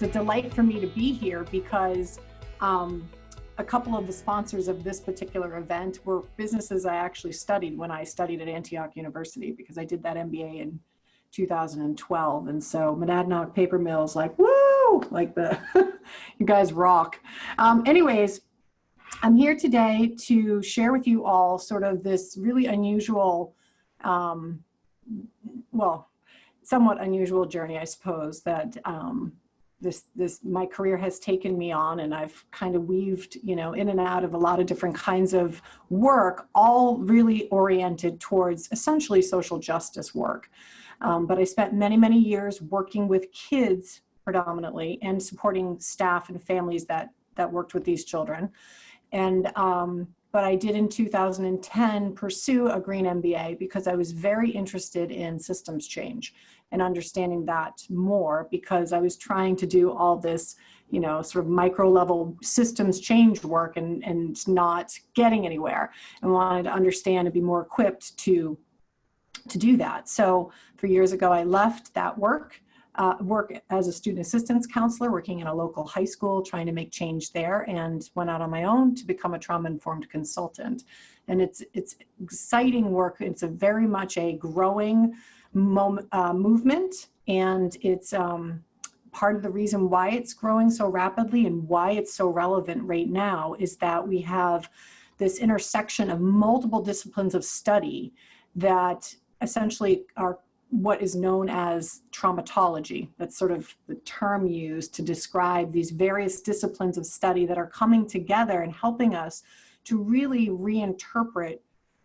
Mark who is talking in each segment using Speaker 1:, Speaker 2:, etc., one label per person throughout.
Speaker 1: it's a delight for me to be here because a couple of the sponsors of this particular event were businesses I actually studied when I studied at Antioch University, because I did that MBA in 2012. And so Monadnock Paper Mills, like, woo, like the, you guys rock. Anyways, I'm here today to share with you all sort of this really unusual, well, somewhat unusual journey, I suppose, that my career has taken me on, and I've kind of weaved, you know, in and out of a lot of different kinds of work, all really oriented towards essentially social justice work. But I spent many, many years working with kids predominantly and supporting staff and families that worked with these children. And but I did in 2010 pursue a green MBA because I was very interested in systems change and understanding that more, because I was trying to do all this, you know, sort of micro level systems change work and not getting anywhere, and wanted to understand and be more equipped to do that. So 3 years ago, I left that work as a student assistance counselor, working in a local high school, trying to make change there, and went out on my own to become a trauma-informed consultant. And it's exciting work. It's very much a growing movement, and it's part of the reason why it's growing so rapidly and why it's so relevant right now is that we have this intersection of multiple disciplines of study that essentially are what is known as traumatology. That's sort of the term used to describe these various disciplines of study that are coming together and helping us to really reinterpret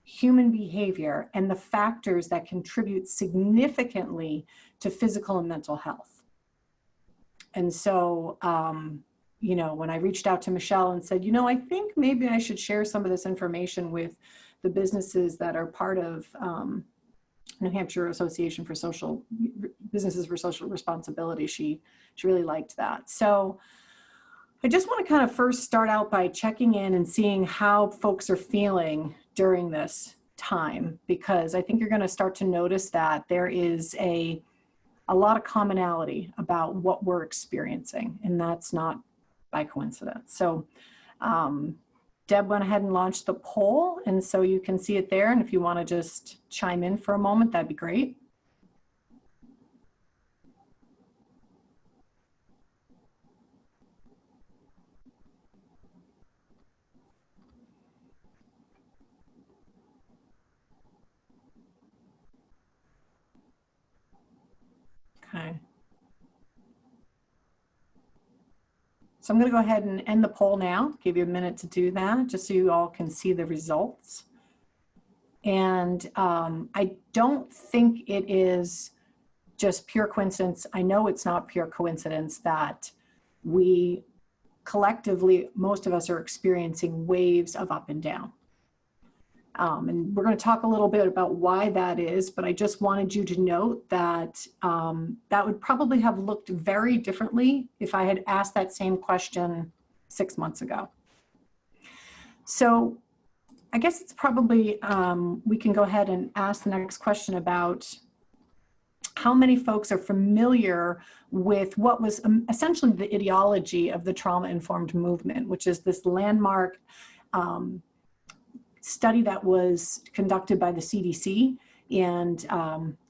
Speaker 1: human behavior and the factors that contribute significantly to physical and mental health. And so, you know, when I reached out to Michelle and said, you know, I think maybe I should share some of this information with the businesses that are part of New Hampshire Association for Businesses for Social Responsibility, she really liked that. So I just want to kind of first start out by checking in and seeing how folks are feeling during this time, because I think you're going to start to notice that there is a lot of commonality about what we're experiencing, and that's not by coincidence. So Deb went ahead and launched the poll, and so you can see it there. And if you want to just chime in for a moment, that'd be great. Okay. So I'm going to go ahead and end the poll now, give you a minute to do that, just so you all can see the results. And I don't think it is just pure coincidence. I know it's not pure coincidence that we collectively, most of us are experiencing waves of up and down. And we're going to talk a little bit about why that is, but I just wanted you to note that that would probably have looked very differently if I had asked that same question 6 months ago. So I guess it's probably, we can go ahead and ask the next question about how many folks are familiar with what was essentially the ideology of the trauma-informed movement, which is this landmark study that was conducted by the CDC, and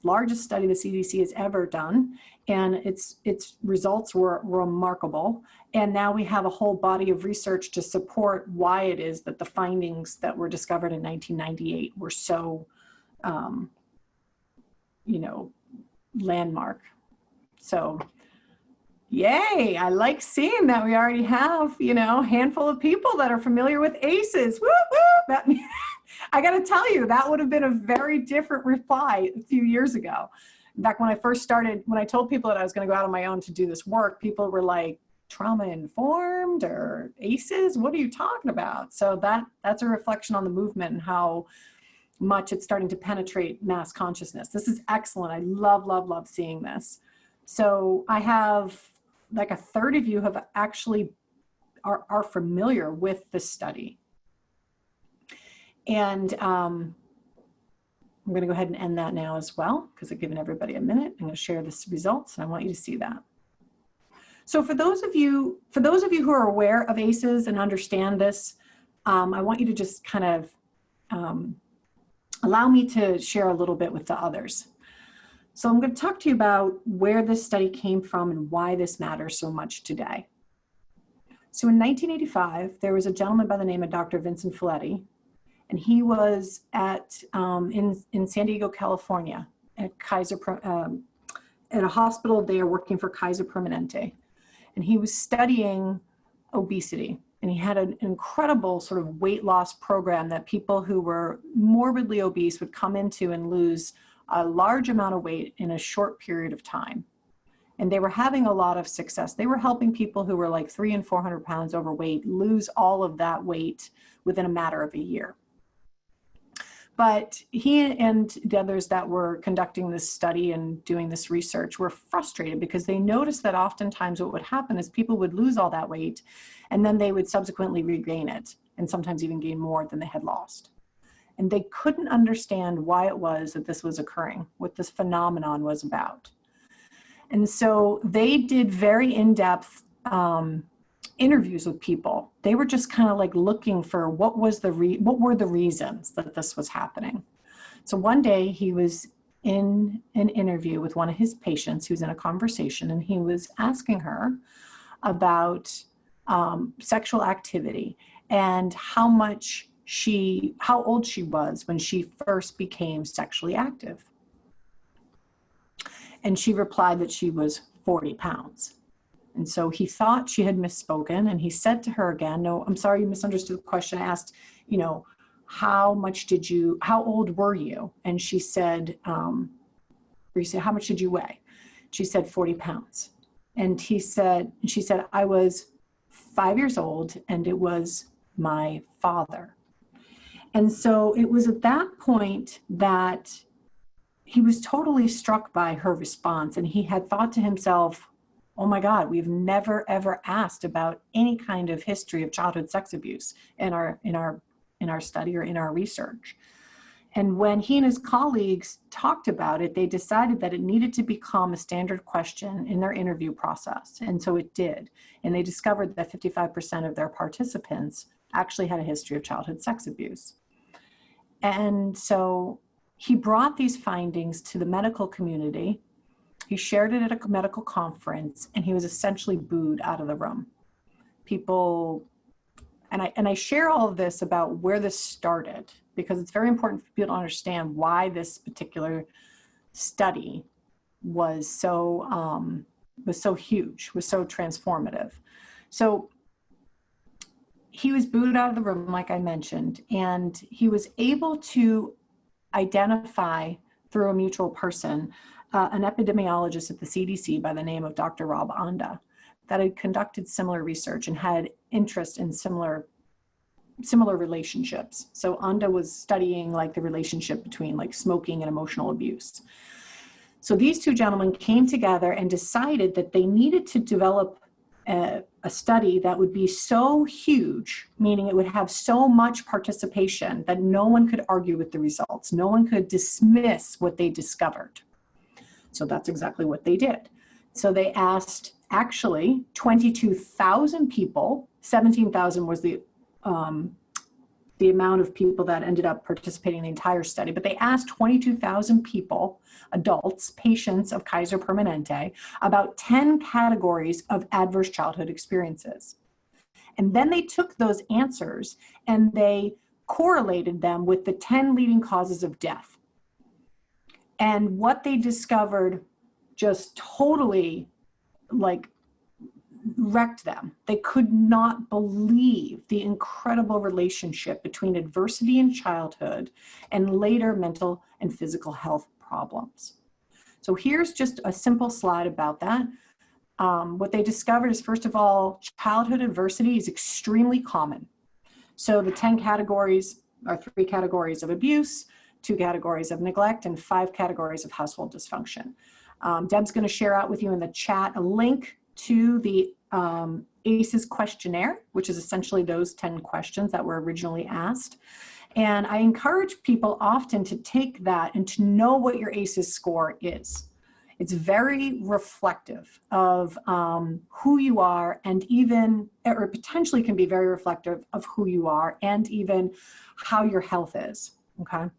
Speaker 1: largest study the CDC has ever done, and its results were remarkable. And now we have a whole body of research to support why it is that the findings that were discovered in 1998 were so, you know, landmark. So yay, I like seeing that we already have, you know, a handful of people that are familiar with ACEs. Woo, woo. That, I got to tell you, that would have been a very different reply a few years ago. In fact, when I first started, when I told people that I was going to go out on my own to do this work, people were like, trauma-informed or ACEs? What are you talking about? So that's a reflection on the movement and how much it's starting to penetrate mass consciousness. This is excellent. I love, love, love seeing this. So I have like a third of you have actually are familiar with this study. And I'm going to go ahead and end that now as well, because I've given everybody a minute. I'm going to share the results, and I want you to see that. So for those of you who are aware of ACEs and understand this, I want you to just kind of allow me to share a little bit with the others. So I'm going to talk to you about where this study came from and why this matters so much today. So in 1985, there was a gentleman by the name of Dr. Vincent Folletti, and he was in San Diego, California, at a hospital there working for Kaiser Permanente. And he was studying obesity. And he had an incredible sort of weight loss program that people who were morbidly obese would come into and lose a large amount of weight in a short period of time. And they were having a lot of success. They were helping people who were like 300 and 400 pounds overweight lose all of that weight within a matter of a year. But he and the others that were conducting this study and doing this research were frustrated because they noticed that oftentimes what would happen is people would lose all that weight and then they would subsequently regain it and sometimes even gain more than they had lost. And they couldn't understand why it was that this was occurring, what this phenomenon was about. And so they did very in-depth interviews with people. They were just kind of like looking for what were the reasons that this was happening. So one day he was in an interview with one of his patients. He was in a conversation and he was asking her about sexual activity and how old she was when she first became sexually active. And she replied that she was 40 pounds. And so he thought she had misspoken, and he said to her again, "No, I'm sorry, you misunderstood the question." I asked, how old were you? And she said, how much did you weigh? She said 40 pounds. And she said, I was 5 years old and it was my father. And so it was at that point that he was totally struck by her response, and he had thought to himself, oh my God, we've never ever asked about any kind of history of childhood sex abuse in our study or in our research. And when he and his colleagues talked about it, they decided that it needed to become a standard question in their interview process. And so it did. And they discovered that 55% of their participants actually had a history of childhood sex abuse. And so he brought these findings to the medical community. He shared it at a medical conference, and he was essentially booed out of the room. People, and I share all of this about where this started, because it's very important for people to understand why this particular study was so huge, was so transformative. So he was booed out of the room, like I mentioned, and he was able to identify through a mutual person an epidemiologist at the CDC by the name of Dr. Rob Anda that had conducted similar research and had interest in similar relationships. So Anda was studying like the relationship between like smoking and emotional abuse. So these two gentlemen came together and decided that they needed to develop a study that would be so huge, meaning it would have so much participation that no one could argue with the results. No one could dismiss what they discovered. So that's exactly what they did. So they asked actually 22,000 people, 17,000 was the amount of people that ended up participating in the entire study, but they asked 22,000 people, adults, patients of Kaiser Permanente, about 10 categories of adverse childhood experiences. And then they took those answers and they correlated them with the 10 leading causes of death. And what they discovered just totally like wrecked them. They could not believe the incredible relationship between adversity in childhood and later mental and physical health problems. So here's just a simple slide about that. What they discovered is, first of all, childhood adversity is extremely common. So the 10 categories are 3 categories of abuse, 2 categories of neglect, and 5 categories of household dysfunction. Deb's going to share out with you in the chat a link to the Asus Questionnaire, which is essentially those 10 questions that were originally asked. And I encourage people often to take that and to know what your Asus score is. It's very reflective of who you are, and even, or potentially can be very reflective of who you are and even how your health is, okay?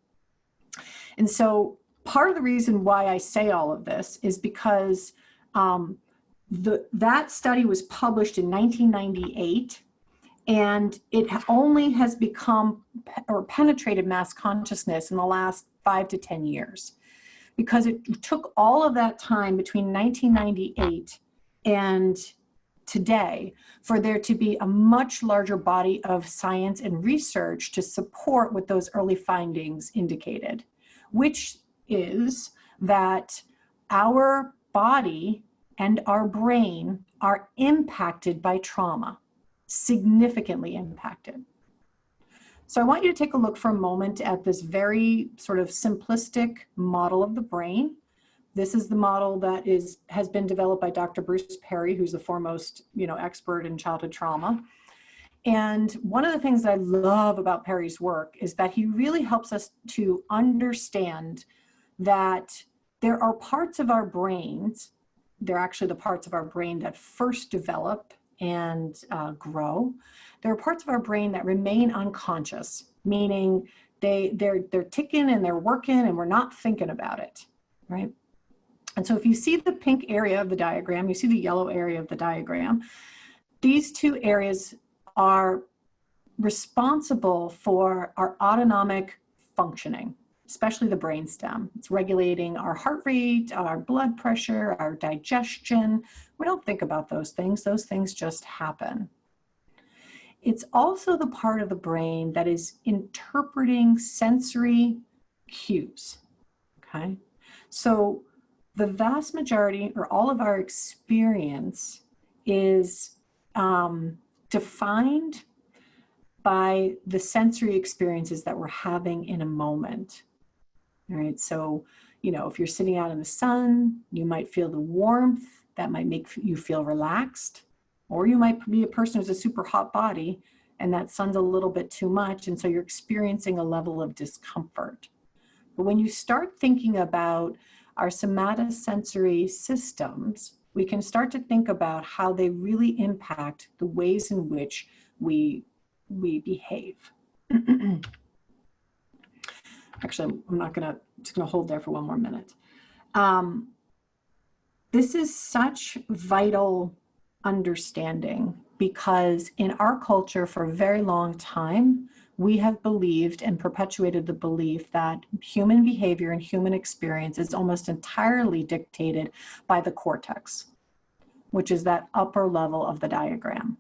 Speaker 1: And so part of the reason why I say all of this is because that study was published in 1998, and it only has become or penetrated mass consciousness in the last 5 to 10 years, because it took all of that time between 1998 and today for there to be a much larger body of science and research to support what those early findings indicated, which is that our body and our brain are impacted by trauma, significantly impacted. So I want you to take a look for a moment at this very sort of simplistic model of the brain. This is the model that has been developed by Dr. Bruce Perry, who's the foremost, expert in childhood trauma. And one of the things that I love about Perry's work is that he really helps us to understand that there are parts of our brains, they're actually the parts of our brain that first develop and grow. There are parts of our brain that remain unconscious, meaning they're ticking and they're working and we're not thinking about it, right? And so if you see the pink area of the diagram, you see the yellow area of the diagram, these two areas are responsible for our autonomic functioning, especially the brainstem. It's regulating our heart rate, our blood pressure, our digestion. We don't think about those things. Those things just happen. It's also the part of the brain that is interpreting sensory cues, okay? So the vast majority or all of our experience is defined by the sensory experiences that we're having in a moment. All right, so, if you're sitting out in the sun, you might feel the warmth that might make you feel relaxed, or you might be a person who's a super hot body and that sun's a little bit too much, and so you're experiencing a level of discomfort. But when you start thinking about our somatosensory systems, we can start to think about how they really impact the ways in which we behave. Actually, just gonna hold there for one more minute. This is such vital understanding because in our culture for a very long time, we have believed and perpetuated the belief that human behavior and human experience is almost entirely dictated by the cortex, which is that upper level of the diagram.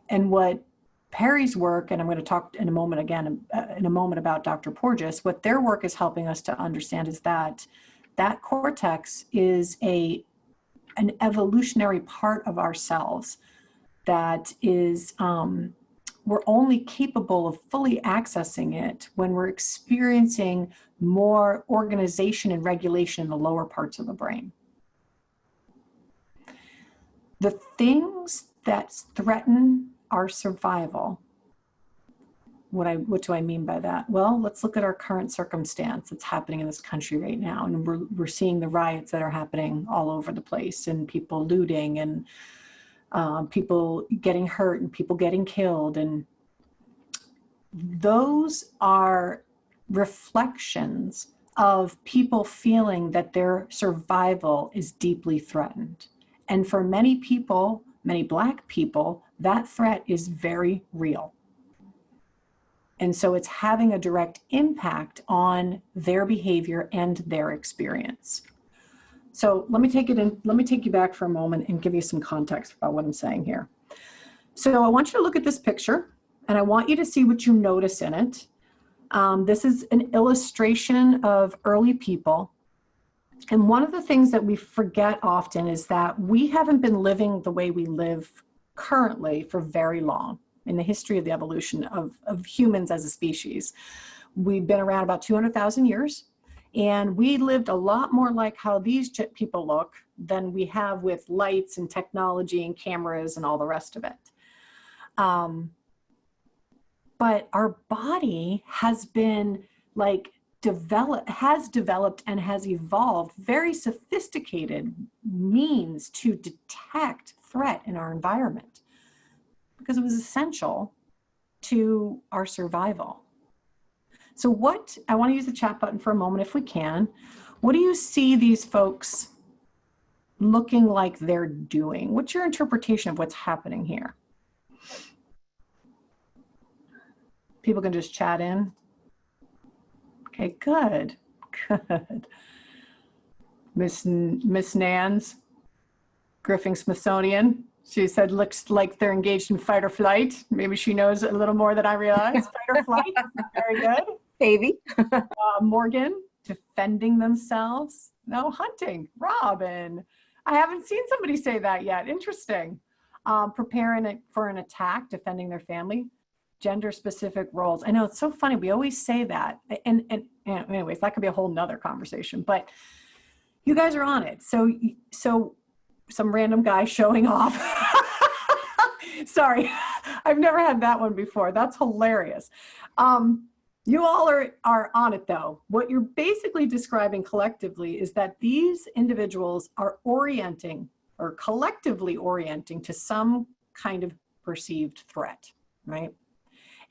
Speaker 1: And what Perry's work, and I'm going to talk in a moment about Dr. Porges, what their work is helping us to understand is that that cortex is an evolutionary part of ourselves that is, we're only capable of fully accessing it when we're experiencing more organization and regulation in the lower parts of the brain. The things that threaten our survival, what do I mean by that? Well, let's look at our current circumstance that's happening in this country right now. And we're seeing the riots that are happening all over the place, and people looting, and people getting hurt, and people getting killed. And those are reflections of people feeling that their survival is deeply threatened. And for many people, many Black people, that threat is very real. And so it's having a direct impact on their behavior and their experience. So let me take you back for a moment and give you some context about what I'm saying here. So I want you to look at this picture, and I want you to see what you notice in it. This is an illustration of early people. And one of the things that we forget often is that we haven't been living the way we live currently for very long in the history of the evolution of humans as a species. We've been around about 200,000 years, and we lived a lot more like how these people look than we have with lights and technology and cameras and all the rest of it. But our body has been like has developed and has evolved very sophisticated means to detect threat in our environment because it was essential to our survival. So I want to use the chat button for a moment if we can. What do you see these folks looking like they're doing? What's your interpretation of what's happening here? People can just chat in. Okay, good, good. Miss Nans, Griffin Smithsonian. She said, looks like they're engaged in fight or flight. Maybe she knows a little more than I realized. Fight or flight, very good.
Speaker 2: Maybe.
Speaker 1: Morgan, defending themselves. No, hunting. Robin, I haven't seen somebody say that yet. Interesting. Preparing for an attack, defending their family. Gender-specific roles. I know it's so funny. We always say that. And anyways, that could be a whole nother conversation. But you guys are on it. So some random guy showing off. Sorry, I've never had that one before. That's hilarious. You all are on it though. What you're basically describing collectively is that these individuals are orienting or collectively orienting to some kind of perceived threat, right?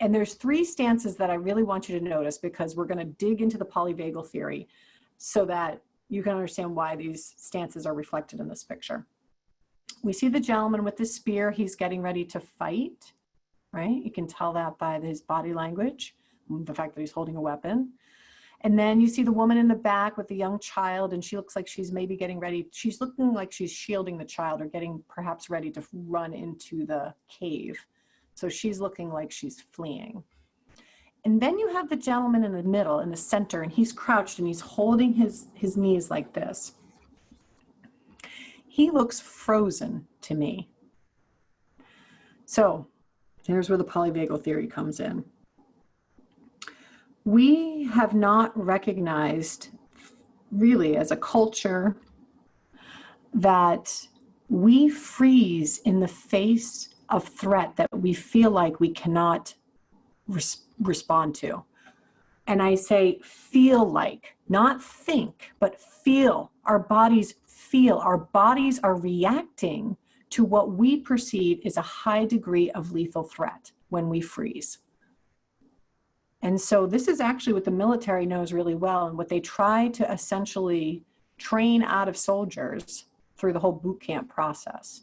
Speaker 1: And there's three stances that I really want you to notice because we're going to dig into the polyvagal theory so that you can understand why these stances are reflected in this picture. We see the gentleman with the spear. He's getting ready to fight, right? You can tell that by his body language, the fact that he's holding a weapon. And then you see the woman in the back with the young child, and she looks like she's maybe getting ready. She's looking like she's shielding the child or getting perhaps ready to run into the cave. So she's looking like she's fleeing. And then you have the gentleman in the middle, in the center, and he's crouched and he's holding his knees like this. He looks frozen to me. So here's where the polyvagal theory comes in. We have not recognized really as a culture that we freeze in the face of threat that we feel like we cannot respond to. And I say feel like, not think, but feel. Our bodies feel. Our bodies are reacting to what we perceive is a high degree of lethal threat when we freeze. And so this is actually what the military knows really well and what they try to essentially train out of soldiers through the whole boot camp process.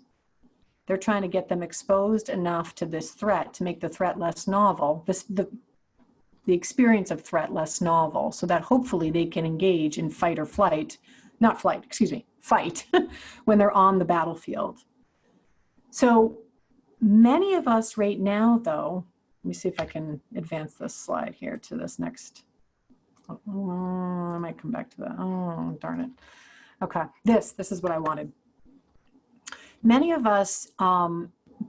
Speaker 1: They're trying to get them exposed enough to this threat to make the threat less novel, the experience of threat less novel, so that hopefully they can engage in fight or flight, not flight, excuse me, fight when they're on the battlefield. So many of us right now, though, let me see if I can advance this slide here to this next. Oh, I might come back to that. Oh, darn it. Okay, this is what I wanted. Many of us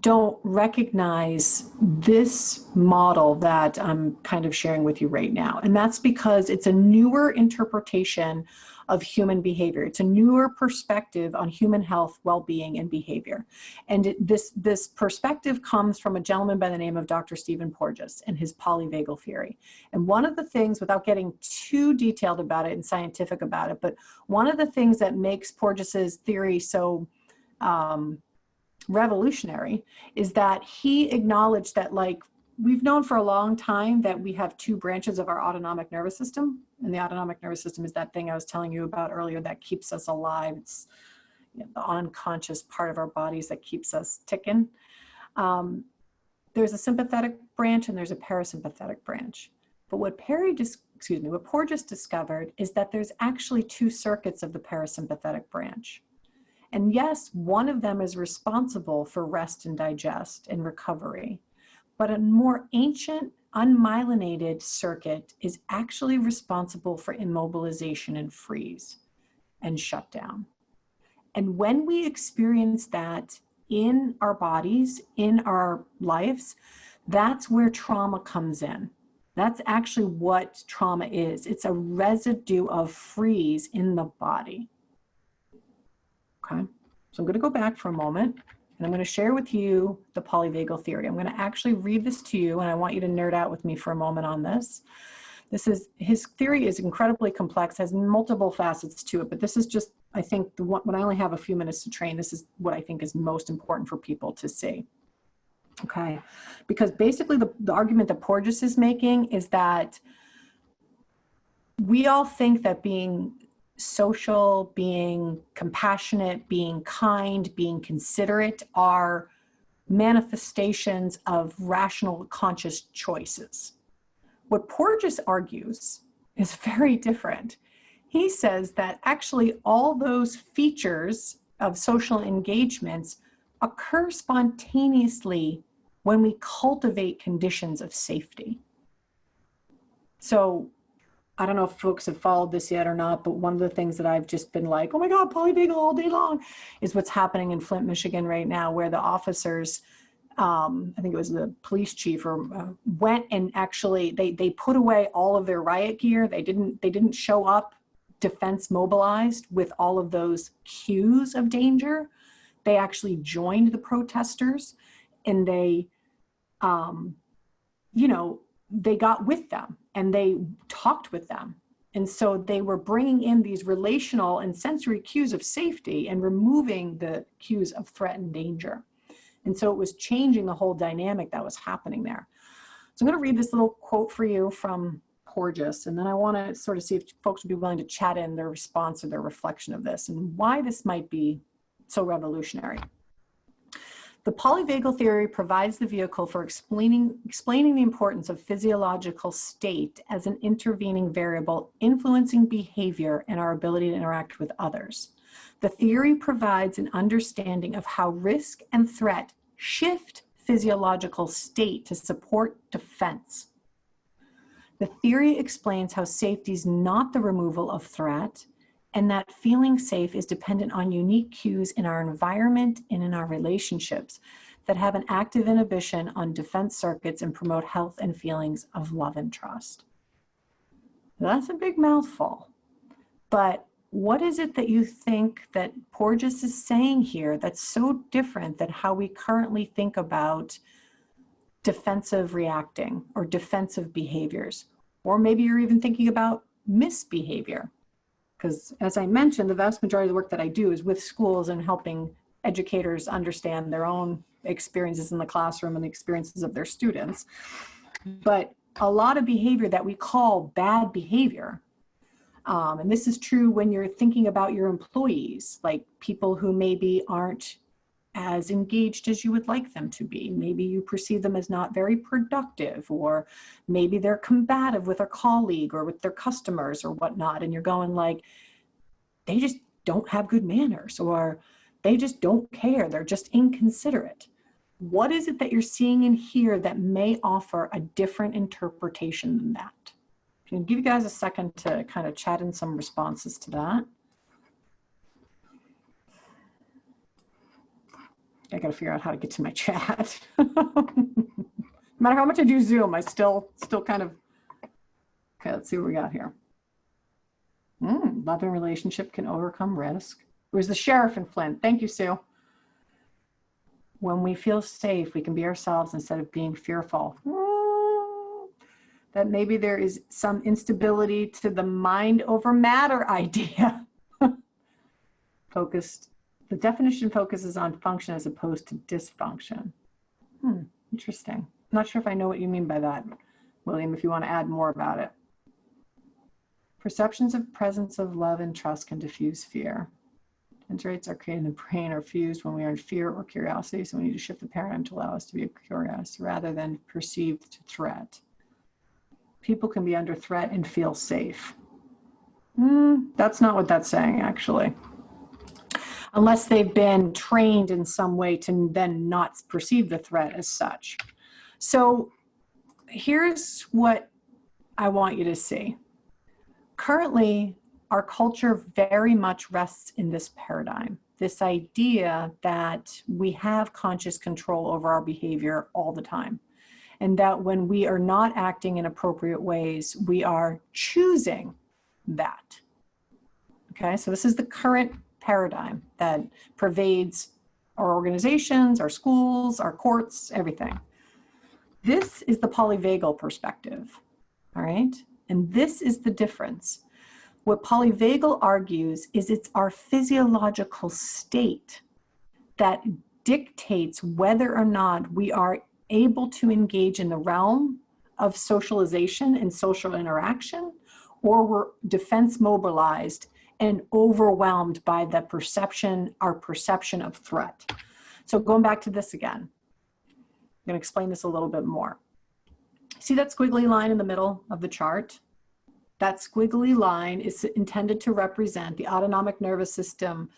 Speaker 1: don't recognize this model that I'm kind of sharing with you right now. And that's because it's a newer interpretation of human behavior. It's a newer perspective on human health, well-being, and behavior. And this perspective comes from a gentleman by the name of Dr. Stephen Porges and his polyvagal theory. And one of the things, without getting too detailed about it and scientific about it, but one of the things that makes Porges's theory so revolutionary is that he acknowledged that, like, we've known for a long time that we have two branches of our autonomic nervous system. And the autonomic nervous system is that thing I was telling you about earlier that keeps us alive. It's, you know, the unconscious part of our bodies that keeps us ticking. There's a sympathetic branch and there's a parasympathetic branch. But what Porges discovered is that there's actually two circuits of the parasympathetic branch. And yes, one of them is responsible for rest and digest and recovery. But a more ancient, unmyelinated circuit is actually responsible for immobilization and freeze and shutdown. And when we experience that in our bodies, in our lives, that's where trauma comes in. That's actually what trauma is. It's a residue of freeze in the body. Okay, so I'm going to go back for a moment and I'm going to share with you the polyvagal theory. I'm going to actually read this to you and I want you to nerd out with me for a moment on this His theory is incredibly complex, has multiple facets to it, but this is just, I think, when I only have a few minutes to train, this is what I think is most important for people to see. Okay, because basically the argument that Porges is making is that we all think that being social, being compassionate, being kind, being considerate are manifestations of rational, conscious choices. What Porges argues is very different. He says that actually all those features of social engagements occur spontaneously when we cultivate conditions of safety. So I don't know if folks have followed this yet or not, but one of the things that I've just been like, oh my God, polyvagal all day long, is what's happening in Flint, Michigan right now, where the officers, I think it was the police chief, or went and actually they put away all of their riot gear. They didn't show up defense mobilized with all of those cues of danger. They actually joined the protesters, and they, they got with them and they talked with them. And so they were bringing in these relational and sensory cues of safety and removing the cues of threat and danger. And so it was changing the whole dynamic that was happening there. So I'm going to read this little quote for you from Porges, and then I want to sort of see if folks would be willing to chat in their response or their reflection of this and why this might be so revolutionary. The polyvagal theory provides the vehicle for explaining the importance of physiological state as an intervening variable influencing behavior and our ability to interact with others. The theory provides an understanding of how risk and threat shift physiological state to support defense. The theory explains how safety is not the removal of threat, and that feeling safe is dependent on unique cues in our environment and in our relationships that have an active inhibition on defense circuits and promote health and feelings of love and trust. That's a big mouthful, but what is it that you think that Porges is saying here that's so different than how we currently think about defensive reacting or defensive behaviors? Or maybe you're even thinking about misbehavior. Because as I mentioned, the vast majority of the work that I do is with schools and helping educators understand their own experiences in the classroom and the experiences of their students. But a lot of behavior that we call bad behavior, and this is true when you're thinking about your employees, like people who maybe aren't as engaged as you would like them to be. Maybe you perceive them as not very productive, or maybe they're combative with a colleague or with their customers or whatnot. And you're going like, they just don't have good manners, or they just don't care. They're just inconsiderate. What is it that you're seeing in here that may offer a different interpretation than that? Can I give you guys a second to kind of chat in some responses to that? I got to figure out how to get to my chat. No matter how much I do Zoom, I still kind of, okay, let's see what we got here. Love and relationship can overcome risk. It was the sheriff in Flint. Thank you, Sue. When we feel safe, we can be ourselves instead of being fearful. That maybe there is some instability to the mind over matter idea. Focused. The definition focuses on function as opposed to dysfunction. Interesting. I'm not sure if I know what you mean by that, William, if you want to add more about it. Perceptions of presence of love and trust can diffuse fear. Attention rates are created in the brain or fused when we are in fear or curiosity, so we need to shift the paradigm to allow us to be curious rather than perceived threat. People can be under threat and feel safe. That's not what that's saying, actually. Unless they've been trained in some way to then not perceive the threat as such. So here's what I want you to see. Currently, our culture very much rests in this paradigm, this idea that we have conscious control over our behavior all the time, and that when we are not acting in appropriate ways, we are choosing that. Okay, so this is the current paradigm that pervades our organizations, our schools, our courts, everything. This is the polyvagal perspective, all right? And this is the difference. What Polyvagal argues is it's our physiological state that dictates whether or not we are able to engage in the realm of socialization and social interaction, or we're defense mobilized and overwhelmed by the perception, our perception of threat. So going back to this again, I'm going to explain this a little bit more. See that squiggly line in the middle of the chart? That squiggly line is intended to represent the autonomic nervous system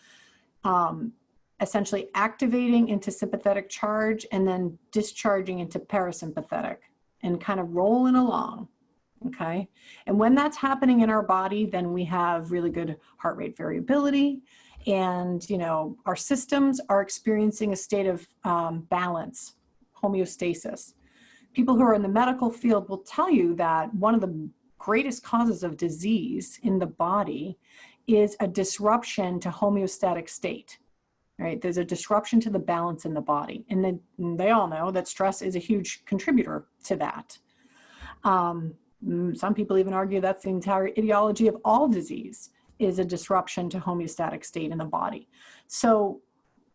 Speaker 1: essentially activating into sympathetic charge and then discharging into parasympathetic and kind of rolling along, okay? And when that's happening in our body, then we have really good heart rate variability, and, you know, our systems are experiencing a state of balance, homeostasis. People who are in the medical field will tell you that one of the greatest causes of disease in the body is a disruption to homeostatic state, right? There's a disruption to the balance in the body. And then they all know that stress is a huge contributor to that. Some people even argue that's the entire etiology of all disease, is a disruption to homeostatic state in the body. So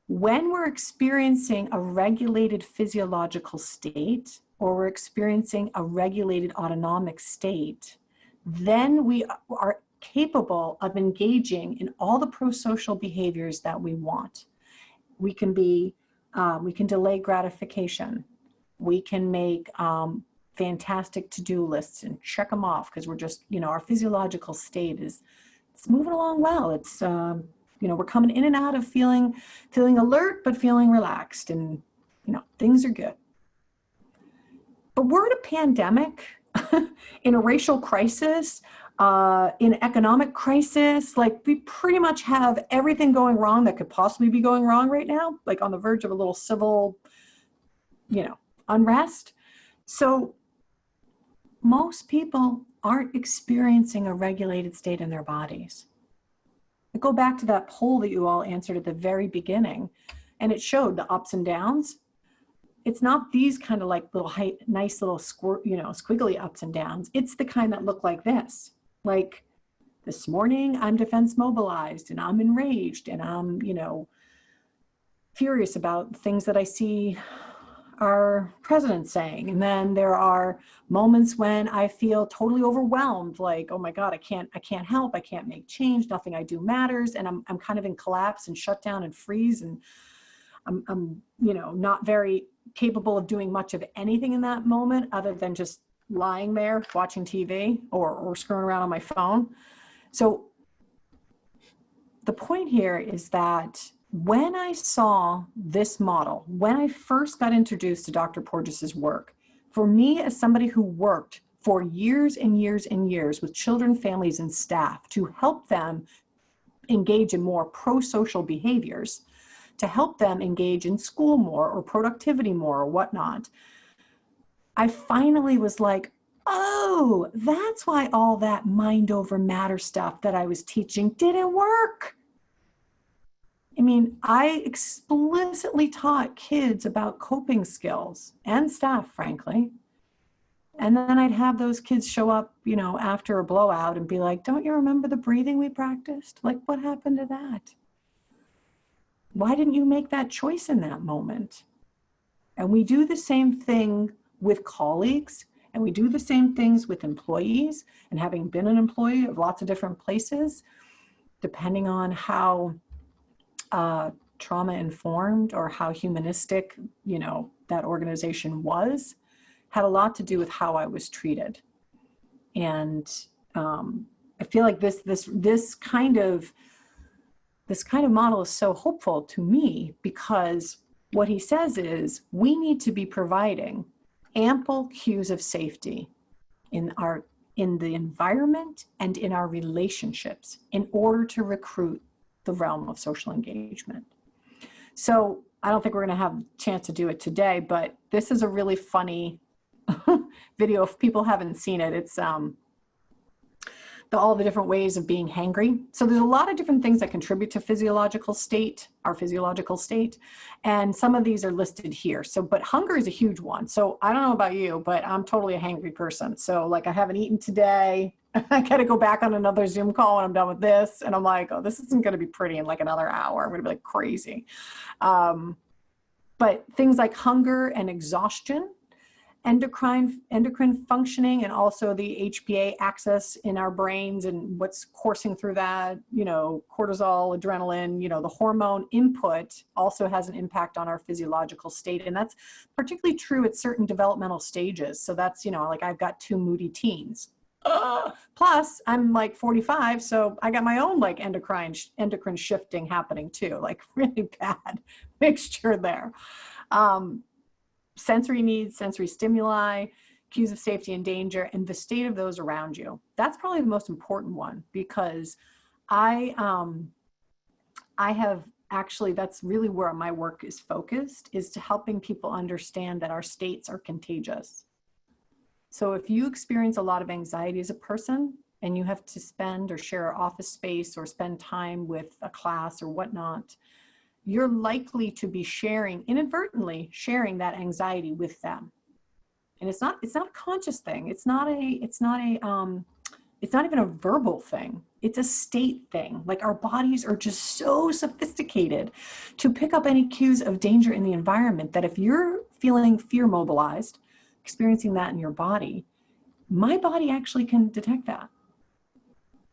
Speaker 1: when we're experiencing a regulated physiological state, or we're experiencing a regulated autonomic state, then we are capable of engaging in all the pro-social behaviors that we want. We can delay gratification. We can make fantastic to-do lists and check them off because we're just, you know, our physiological state is, it's moving along well. It's, you know, we're coming in and out of feeling alert, but feeling relaxed, and, you know, things are good. But we're in a pandemic, in a racial crisis, in economic crisis. Like, we pretty much have everything going wrong that could possibly be going wrong right now, like on the verge of a little civil, you know, unrest. So most people aren't experiencing a regulated state in their bodies. I go back to that poll that you all answered at the very beginning, and it showed the ups and downs. It's not these kind of like little nice little squiggly ups and downs. It's the kind that look like this. Like, this morning I'm defense mobilized and I'm enraged and I'm, you know, furious about things that I see our president saying. And then there are moments when I feel totally overwhelmed, like, oh my God, I can't help, I can't make change, nothing I do matters. And I'm kind of in collapse and shut down and freeze, and I'm, you know, not very capable of doing much of anything in that moment other than just lying there watching TV or screwing around on my phone. So the point here is that when I saw this model, when I first got introduced to Dr. Porges's work, for me, as somebody who worked for years and years and years with children, families, and staff to help them engage in more pro-social behaviors, to help them engage in school more or productivity more or whatnot, I finally was like, oh, that's why all that mind over matter stuff that I was teaching didn't work. I mean, I explicitly taught kids about coping skills, and staff, frankly. And then I'd have those kids show up, you know, after a blowout and be like, don't you remember the breathing we practiced? Like, what happened to that? Why didn't you make that choice in that moment? And we do the same thing with colleagues, and we do the same things with employees. And having been an employee of lots of different places, depending on how trauma informed or how humanistic, you know, that organization was, had a lot to do with how I was treated. And I feel like this kind of model is so hopeful to me, because what he says is we need to be providing ample cues of safety in the environment and in our relationships in order to recruit the realm of social engagement. So I don't think we're going to have a chance to do it today, but this is a really funny video if people haven't seen it. It's all the different ways of being hangry. So there's a lot of different things that contribute to our physiological state. And some of these are listed here. So, but hunger is a huge one. So I don't know about you, but I'm totally a hangry person. So like I haven't eaten today. I got to go back on another Zoom call when I'm done with this. And I'm like, oh, this isn't going to be pretty in like another hour. I'm going to be like crazy. But things like hunger and exhaustion, endocrine functioning, and also the HPA axis in our brains and what's coursing through that, cortisol, adrenaline, the hormone input also has an impact on our physiological state. And that's particularly true at certain developmental stages. So that's, like I've got 2 moody teens. Plus I'm like 45. So I got my own like endocrine shifting happening too, like really bad mixture there. Sensory needs, sensory stimuli, cues of safety and danger, and the state of those around you. That's probably the most important one, because I have actually, that's really where my work is focused, is to helping people understand that our states are contagious. So if you experience a lot of anxiety as a person and you have to spend or share office space or spend time with a class or whatnot, you're likely to be inadvertently sharing that anxiety with them. And it's not a conscious thing. It's not even a verbal thing. It's a state thing. Like our bodies are just so sophisticated to pick up any cues of danger in the environment that if you're feeling fear mobilized, experiencing that in your body, my body actually can detect that.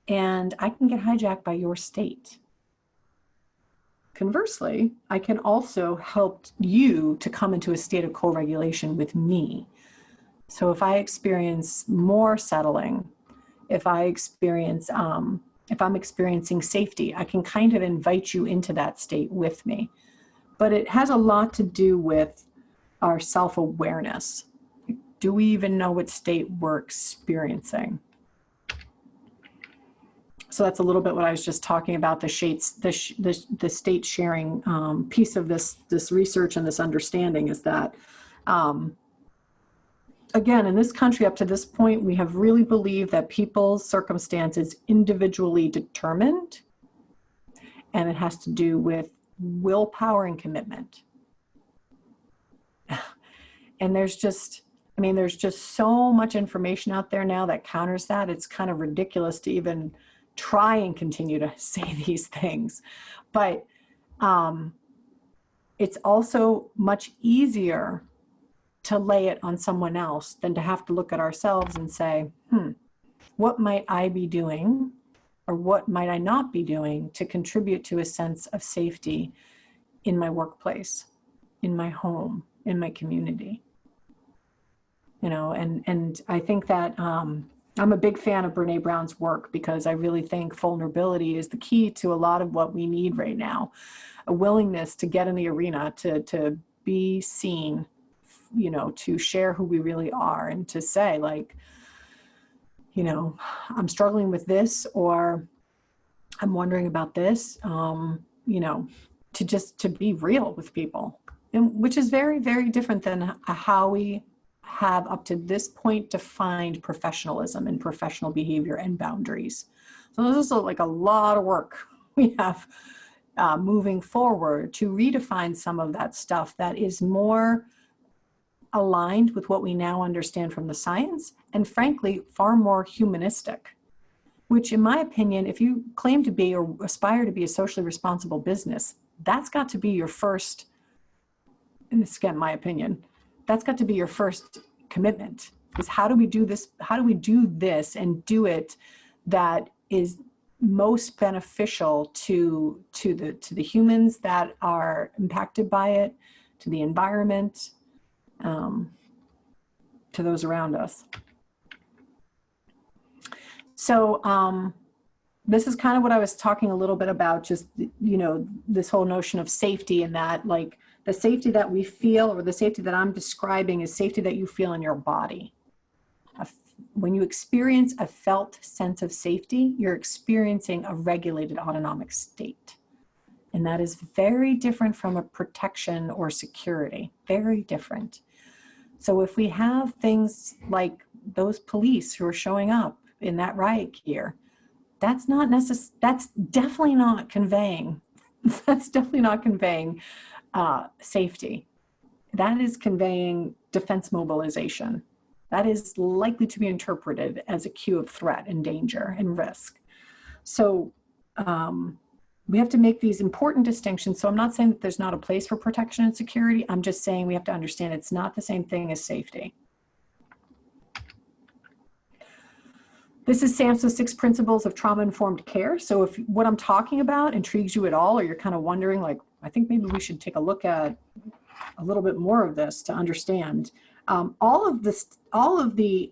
Speaker 1: And I can get hijacked by your state. Conversely, I can also help you to come into a state of co-regulation with me. So if I experience more settling, if I'm experiencing safety, I can kind of invite you into that state with me. But it has a lot to do with our self-awareness. Do we even know what state we're experiencing? So that's a little bit what I was just talking about, the state sharing piece of this research and this understanding is that, again, in this country up to this point, we have really believed that people's circumstances individually determined, and it has to do with willpower and commitment. And there's just so much information out there now that counters that. It's kind of ridiculous to even try and continue to say these things. But it's also much easier to lay it on someone else than to have to look at ourselves and say, what might I be doing or what might I not be doing to contribute to a sense of safety in my workplace, in my home, in my community? And I think that I'm a big fan of Brene Brown's work, because I really think vulnerability is the key to a lot of what we need right now. A willingness to get in the arena, to be seen, to share who we really are, and to say like, I'm struggling with this, or I'm wondering about this, to be real with people, and which is very, very different than how we have up to this point defined professionalism and professional behavior and boundaries. So this is like a lot of work we have moving forward to redefine some of that stuff that is more aligned with what we now understand from the science, and frankly, far more humanistic, which in my opinion, if you claim to be or aspire to be a socially responsible business, that's got to be your first, and this is again, my opinion, that's got to be your first commitment, is how do we do this? How do we do this and do it that is most beneficial to the humans that are impacted by it, to the environment, to those around us. So this is kind of what I was talking a little bit about, just, this whole notion of safety, and that like the safety that we feel, or the safety that I'm describing, is safety that you feel in your body. When you experience a felt sense of safety, you're experiencing a regulated autonomic state. And that is very different from a protection or security, very different. So if we have things like those police who are showing up in that riot gear, that's not that's definitely not conveying, that's definitely not conveying safety. That is conveying defense mobilization. That is likely to be interpreted as a cue of threat and danger and risk. So we have to make these important distinctions. So I'm not saying that there's not a place for protection and security. I'm just saying we have to understand it's not the same thing as safety. This is SAMHSA's 6 principles of trauma-informed care. So if what I'm talking about intrigues you at all, or you're kind of wondering, like, I think maybe we should take a look at a little bit more of this to understand. All of the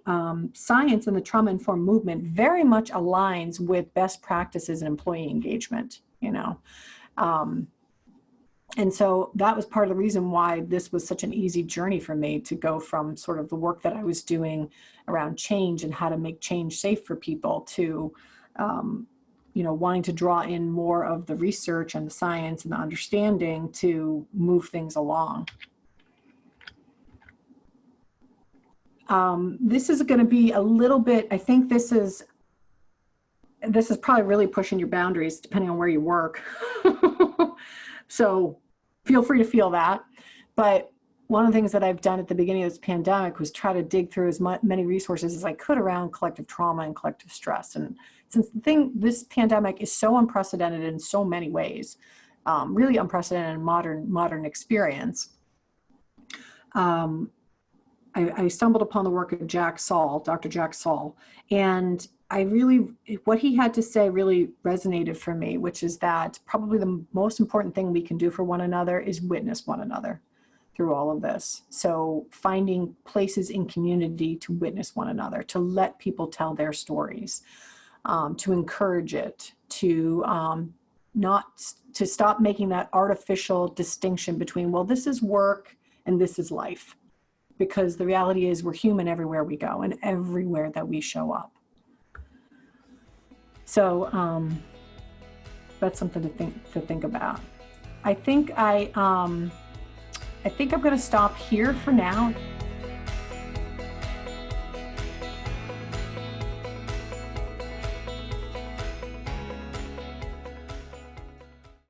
Speaker 1: science in the trauma-informed movement very much aligns with best practices in employee engagement, you know. And so that was part of the reason why this was such an easy journey for me to go from sort of the work that I was doing around change and how to make change safe for people to, you know, wanting to draw in more of the research and the science and the understanding to move things along. This is going to be a little bit, I think this is probably really pushing your boundaries depending on where you work. So feel free to feel that. But one of the things that I've done at the beginning of this pandemic was try to dig through as many resources as I could around collective trauma and collective stress. And since this pandemic is so unprecedented in so many ways, really unprecedented in modern experience, I stumbled upon the work of Dr. Jack Saul, and what he had to say really resonated for me, which is that probably the most important thing we can do for one another is witness one another through all of this. So finding places in community to witness one another, to let people tell their stories, to encourage it, to stop making that artificial distinction between, well, this is work and this is life. Because the reality is we're human everywhere we go and everywhere that we show up. So that's something to think about. I think I'm going to stop here for now.